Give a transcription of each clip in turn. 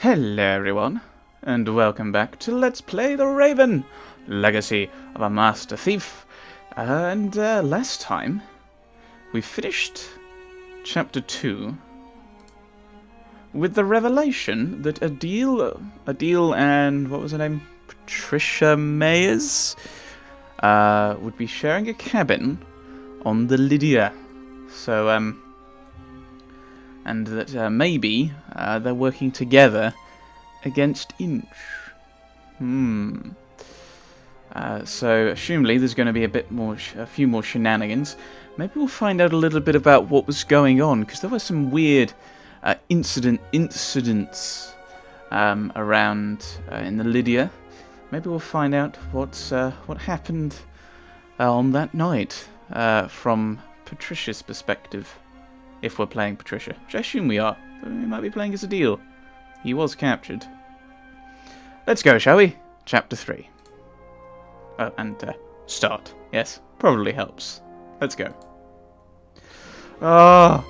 Hello everyone, and welcome back to Let's Play the Raven, Legacy of a Master Thief. Last time, we finished Chapter 2 with the revelation that Adele and, what was her name? Patricia Mayers, would be sharing a cabin on the Lydia. So, and that maybe they're working together against Inch. So, assumably, there's going to be a few more shenanigans. Maybe we'll find out a little bit about what was going on, because there were some weird incidents around in the Lydia. Maybe we'll find out what happened on that night from Patricia's perspective. If we're playing Patricia, which I assume we are. But we might be playing as Adele. He was captured. Let's go, shall we? Chapter 3. Oh, and start. Yes, probably helps. Let's go. Oh,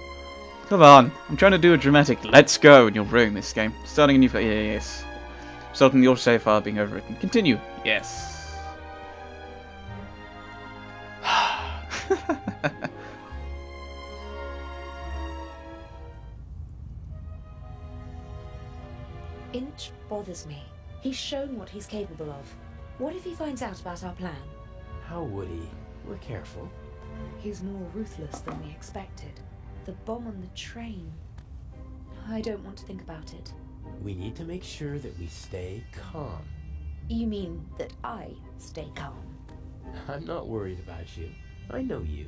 come on. I'm trying to do a dramatic let's go, and you're ruining this game. Starting a new yes. Resulting in the autosave file being overwritten. Continue. Yes. Inch bothers me. He's shown what he's capable of. What if he finds out about our plan? How would he? We're careful. He's more ruthless than we expected. The bomb on the train. I don't want to think about it. We need to make sure that we stay calm. You mean that I stay calm? I'm not worried about you. I know you.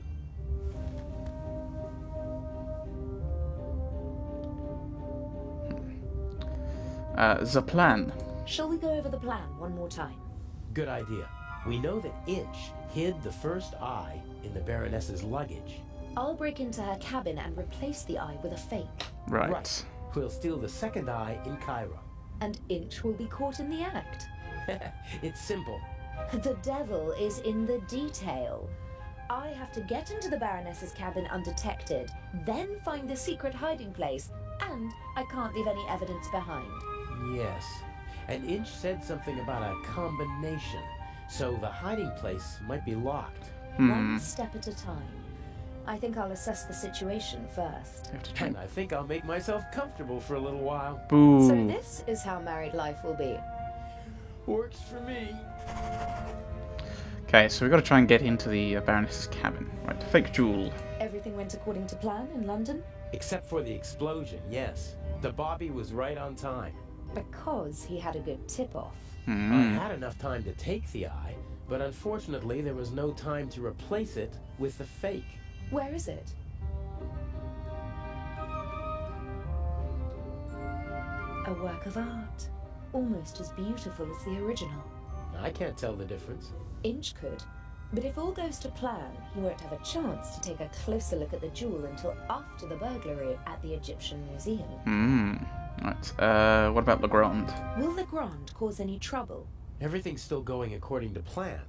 The plan. Shall we go over the plan one more time? Good idea. We know that Inch hid the first eye in the Baroness's luggage. I'll break into her cabin and replace the eye with a fake. Right. We'll steal the second eye in Cairo. And Inch will be caught in the act. It's simple. The devil is in the detail. I have to get into the Baroness's cabin undetected, then find the secret hiding place, and I can't leave any evidence behind. Yes. And Inch said something about a combination, so the hiding place might be locked. One step at a time. I think I'll assess the situation first. And I think I'll make myself comfortable for a little while. Boo. So this is how married life will be. Works for me. Okay, so we've got to try and get into the Baroness's cabin. Right, fake jewel. Everything went according to plan in London? Except for the explosion, yes. The Bobby was right on time. Because he had a good tip-off. I had enough time to take the eye, but unfortunately there was no time to replace it with the fake. Where is it? A work of art. Almost as beautiful as the original. I can't tell the difference. Inch could. But if all goes to plan, he won't have a chance to take a closer look at the jewel until after the burglary at the Egyptian Museum. Right, what about Legrand? Will Legrand cause any trouble? Everything's still going according to plan.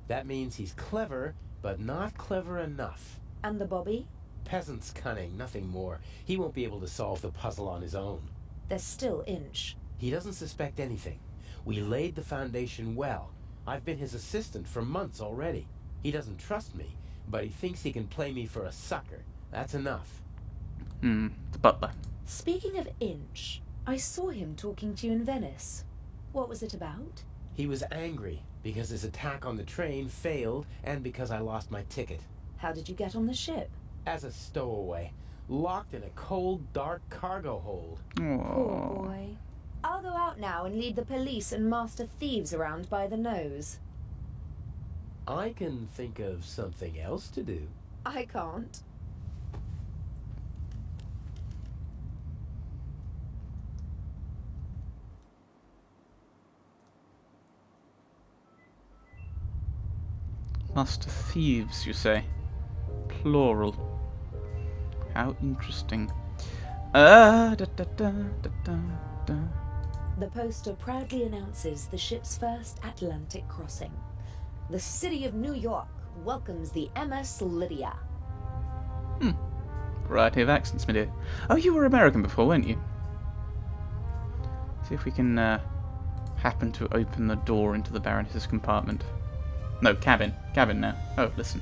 That means he's clever, but not clever enough. And the Bobby? Peasant's cunning, nothing more. He won't be able to solve the puzzle on his own. There's still Inch. He doesn't suspect anything. We laid the foundation well. I've been his assistant for months already. He doesn't trust me, but he thinks he can play me for a sucker. That's enough. The butler. Speaking of Inch, I saw him talking to you in Venice. What was it about? He was angry because his attack on the train failed and because I lost my ticket. How did you get on the ship? As a stowaway, locked in a cold, dark cargo hold. Poor boy. I'll go out now and lead the police and master thieves around by the nose. I can think of something else to do. I can't. Master thieves, you say? Plural. How interesting. The poster proudly announces the ship's first Atlantic crossing. The city of New York welcomes the MS Lydia. Variety of accents, my dear. Oh, you were American before, weren't you? See if we can happen to open the door into the Baroness's compartment. No, cabin. Cabin now. Oh, listen.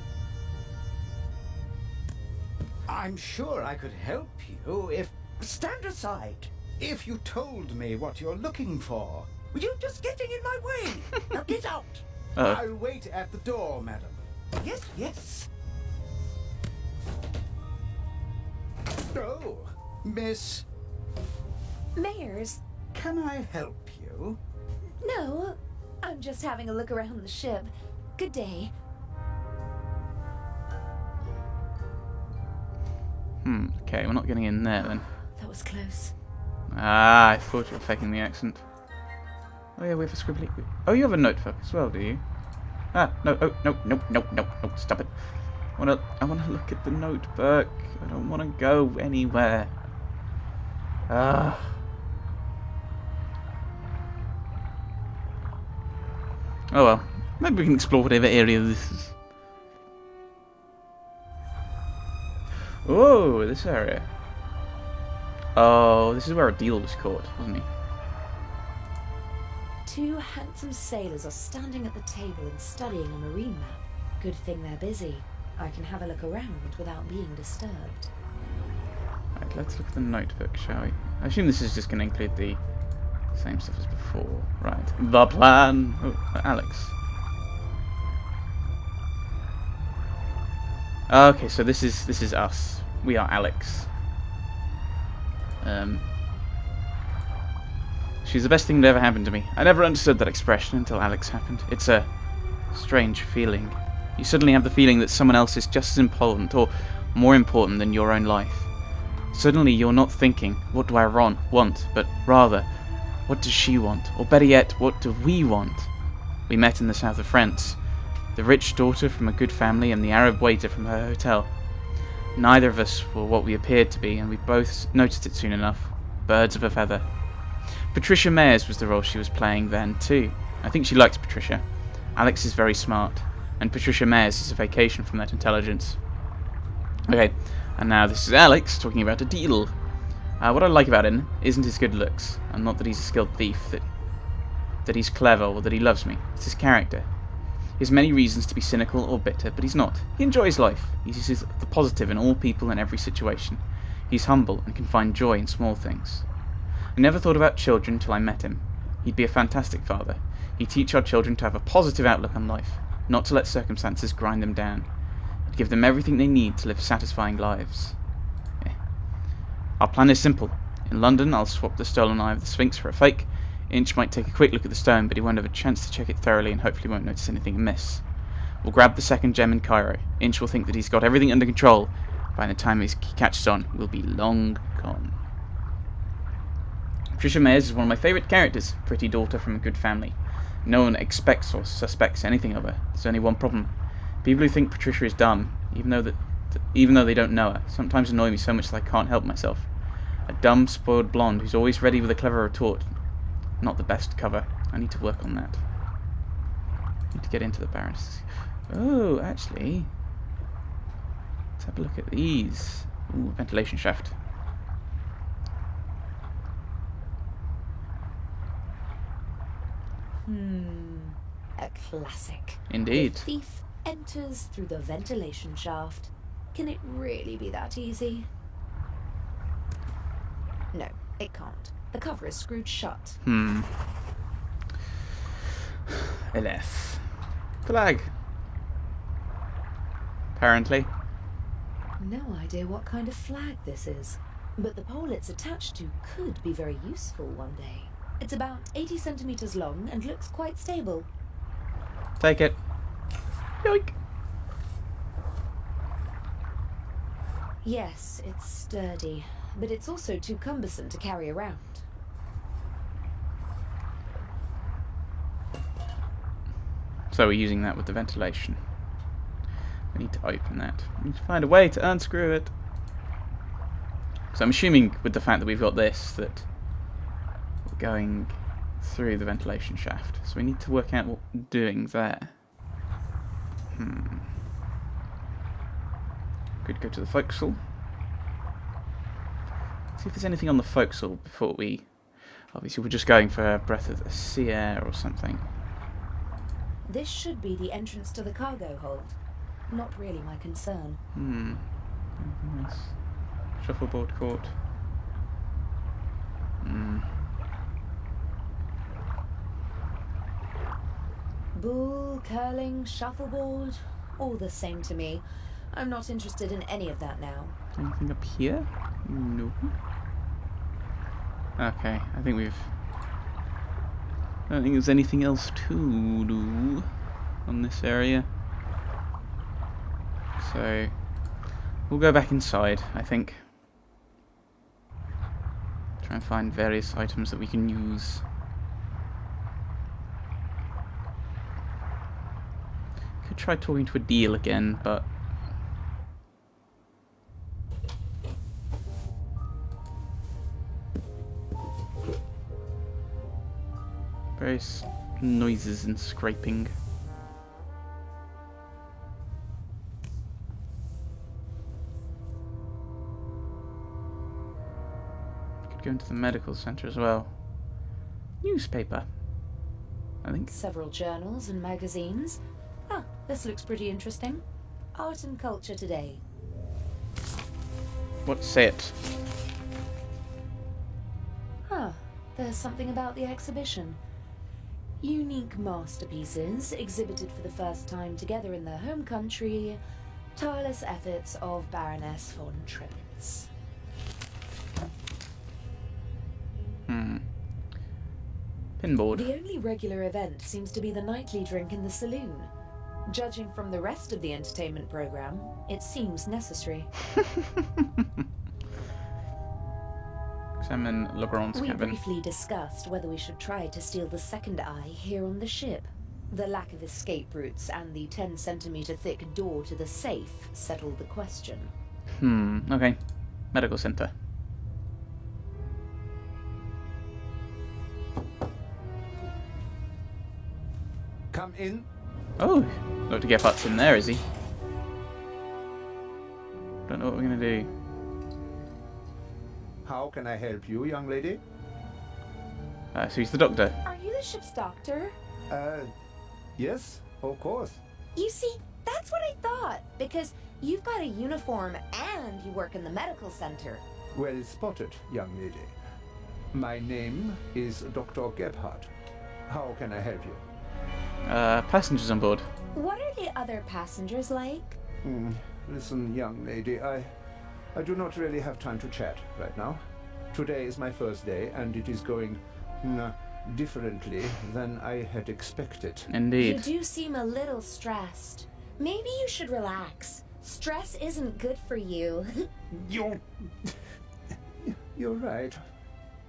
I'm sure I could help you if... Stand aside. If you told me what you're looking for. You're just getting in my way. Now get out. I'll wait at the door, madam. Yes, yes. Oh, Miss... Mayors? Can I help you? No, I'm just having a look around the ship. Good day. Okay, we're not getting in there then. That was close. Ah, I thought you were faking the accent. Oh yeah, we have a scribbly... Oh, you have a notebook as well, do you? Ah, no, oh, no, stop it. I wanna look at the notebook. I don't wanna go anywhere. Ah. Oh well, maybe we can explore whatever area this is. Oh, this area. Oh, this is where Adil was caught, wasn't he? Two handsome sailors are standing at the table and studying a marine map. Good thing they're busy. I can have a look around without being disturbed. Right, let's look at the notebook, shall we? I assume this is just going to include the same stuff as before. Right, the plan. Oh, Alex. Okay, so this is us. We are Alex. She's the best thing that ever happened to me. I never understood that expression until Alex happened. It's a strange feeling. You suddenly have the feeling that someone else is just as important or more important than your own life. Suddenly you're not thinking, what do I want, but rather, what does she want? Or better yet, what do we want? We met in the south of France. The rich daughter from a good family and the Arab waiter from her hotel. Neither of us were what we appeared to be, and we both noticed it soon enough. Birds of a feather. Patricia Mayers was the role she was playing then, too. I think she likes Patricia. Alex is very smart, and Patricia Mayers is a vacation from that intelligence. Okay, and now this is Alex talking about Adil. What I like about him isn't his good looks, and not that he's a skilled thief, that he's clever, or that he loves me. It's his character. He has many reasons to be cynical or bitter, but he's not. He enjoys life. He sees the positive in all people and every situation. He's humble and can find joy in small things. I never thought about children till I met him. He'd be a fantastic father. He'd teach our children to have a positive outlook on life, not to let circumstances grind them down. He'd give them everything they need to live satisfying lives. Yeah. Our plan is simple. In London, I'll swap the stolen eye of the Sphinx for a fake. Inch might take a quick look at the stone, but he won't have a chance to check it thoroughly and hopefully won't notice anything amiss. We'll grab the second gem in Cairo. Inch will think that he's got everything under control. By the time he catches on, we'll be long gone. Patricia Mayers is one of my favourite characters, pretty daughter from a good family. No one expects or suspects anything of her. There's only one problem. People who think Patricia is dumb, even though they don't know her, sometimes annoy me so much that I can't help myself. A dumb, spoiled blonde who's always ready with a clever retort. Not the best cover. I need to work on that. I need to get into the Baroness. Oh, actually, let's have a look at these. Ooh, ventilation shaft. A classic. Indeed. The thief enters through the ventilation shaft. Can it really be that easy? No, it can't. The cover is screwed shut. Alas. Flag. Apparently. No idea what kind of flag this is, but the pole it's attached to could be very useful one day. It's about 80 centimeters long and looks quite stable. Take it. Yoink. Yes, it's sturdy, but it's also too cumbersome to carry around. So we're using that with the ventilation. We need to open that. We need to find a way to unscrew it. So I'm assuming with the fact that we've got this, that we're going through the ventilation shaft. So we need to work out what we're doing there. Could go to the forecastle. See if there's anything on the forecastle before we... Obviously, we're just going for a breath of the sea air or something. This should be the entrance to the cargo hold. Not really my concern. Anything else? Shuffleboard court. Bull, curling, shuffleboard, all the same to me. I'm not interested in any of that now. Anything up here? No. Okay, I think we've... I don't think there's anything else to do on this area. So, we'll go back inside, I think. Try and find various items that we can use. Could try talking to a deal again, but... various noises and scraping. Could go into the medical center as well. Newspaper, I think. Several journals and magazines. Ah, this looks pretty interesting. Art and Culture Today. What's it? Ah, there's something about the exhibition. Unique masterpieces exhibited for the first time together in their home country. Tireless efforts of Baroness von Trebitz. Pinboard. The only regular event seems to be the nightly drink in the saloon. Judging from the rest of the entertainment program, it seems necessary. Examine Legrand's We cabin. briefly discussed whether we should try to steal the second eye here on the ship. The lack of escape routes and the 10-centimeter thick door to the safe settled the question. Okay. Medical center. Come in. Oh, Dr. Gephardt's in there, is he? Don't know what we're gonna do. How can I help you, young lady? So he's the doctor. Are you the ship's doctor? Yes, of course. You see, that's what I thought, because you've got a uniform and you work in the medical center. Well spotted, young lady. My name is Dr. Gebhardt. How can I help you? Passengers on board. What are the other passengers like? Listen, young lady, I do not really have time to chat right now. Today is my first day, and it is going differently than I had expected. Indeed. You do seem a little stressed. Maybe you should relax. Stress isn't good for you. You're right.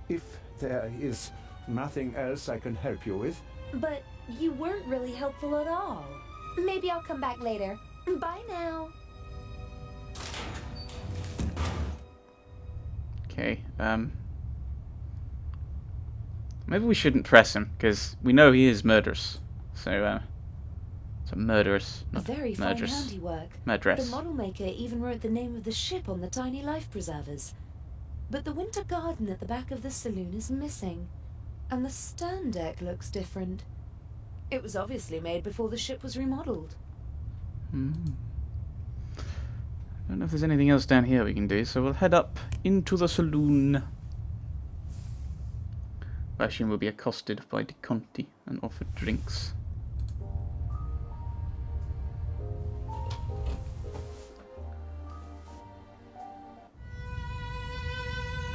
If there is nothing else I can help you with. But you weren't really helpful at all. Maybe I'll come back later. Bye now. Okay, maybe we shouldn't press him, because we know he is murderous. So, it's a murderous, not Very fine murderous. handiwork. Murderess. The model maker even wrote the name of the ship on the tiny life preservers. But the winter garden at the back of the saloon is missing, and the stern deck looks different. It was obviously made before the ship was remodeled. I don't know if there's anything else down here we can do, so we'll head up into the saloon. I assume we'll be accosted by De Conti and offered drinks.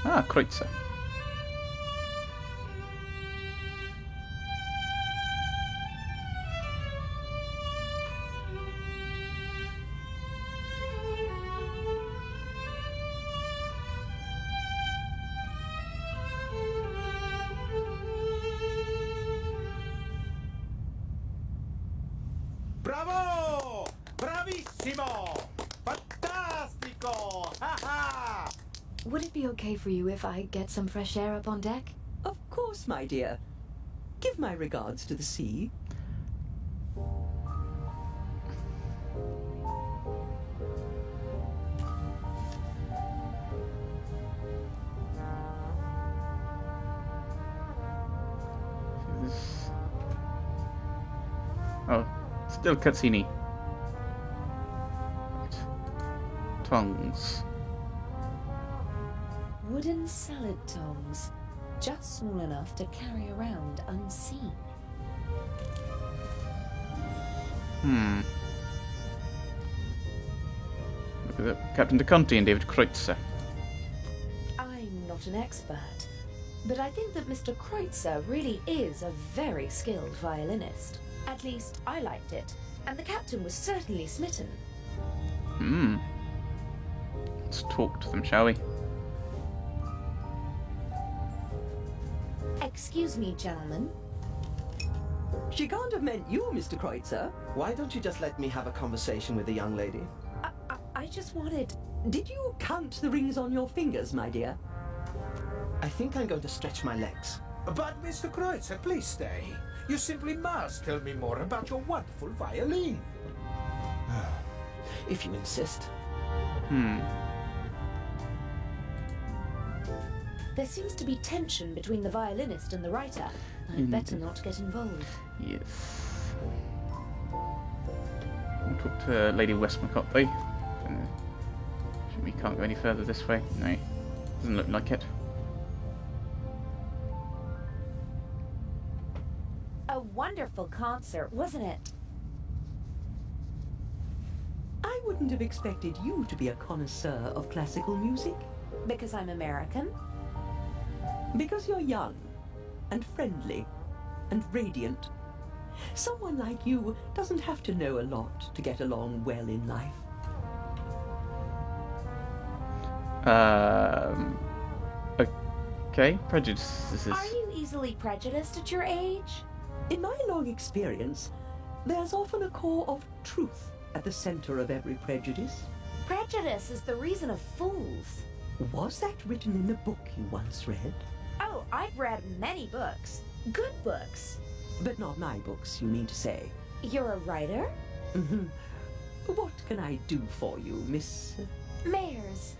Ah, Kreutzer. Bravo! Bravissimo! Fantastico! Ha ha! Would it be okay for you if I get some fresh air up on deck? Of course, my dear. Give my regards to the sea. Oh, still cutscene. Right. Tongs. Wooden salad tongs, just small enough to carry around unseen. Look at that. Captain DeConti and David Kreutzer. I'm not an expert, but I think that Mr. Kreutzer really is a very skilled violinist. At least, I liked it, and the captain was certainly smitten. Let's talk to them, shall we? Excuse me, gentlemen. She can't have meant you, Mr. Kreutzer. Why don't you just let me have a conversation with the young lady? I just wanted... Did you count the rings on your fingers, my dear? I think I'm going to stretch my legs. But Mr. Kreutzer, please stay. You simply must tell me more about your wonderful violin. If you insist. There seems to be tension between the violinist and the writer. I'd better not get involved. Yes. We'll talk to Lady Westmacott, though. We can't go any further this way. No, doesn't look like it. A wonderful concert, wasn't it? I wouldn't have expected you to be a connoisseur of classical music. Because I'm American? Because you're young, and friendly, and radiant. Someone like you doesn't have to know a lot to get along well in life. Okay, prejudices. Are you easily prejudiced at your age? In my long experience, there's often a core of truth at the center of every prejudice. Prejudice is the reason of fools. Was that written in a book you once read? Oh, I've read many books. Good books. But not my books, you mean to say? You're a writer? Mm-hmm. What can I do for you, Miss... Mayors.